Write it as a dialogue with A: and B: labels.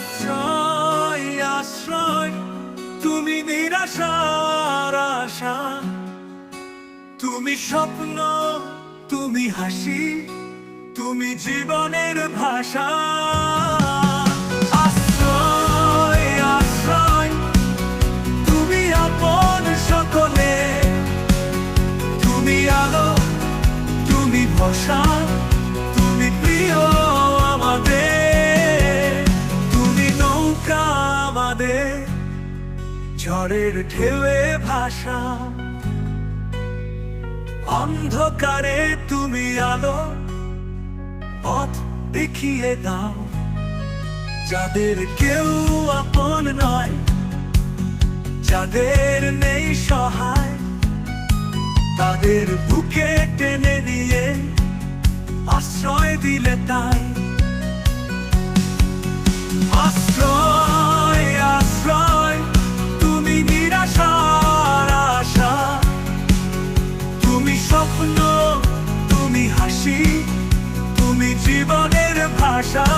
A: আশ্রয় আশ্রয় তুমি নিরাশার আশা, তুমি স্বপ্ন, তুমি হাসি, তুমি জীবনের ভাষা। আশ্রয় আশ্রয় তুমি আপন সকলে, তুমি আলো, তুমি ভরসা, তুমি প্রিয় আমাদের, তুমি নৌকা আমাদের ঝড়ের ঢেউয়ে ভাষা। অন্ধকারে তুমি আলো, পথ দেখিয়ে দাও যাদের কেউ আপন নয়, যাদের নেই সহায়, তাদের বুকে টেনে নিয়ে আশ্রয় দিলে তাই। আশ্রয় আশ্রয় তুমি নিরাশার আশা, তুমি স্বপ্ন, তুমি হাসি, তুমি জীবনের ভাষা।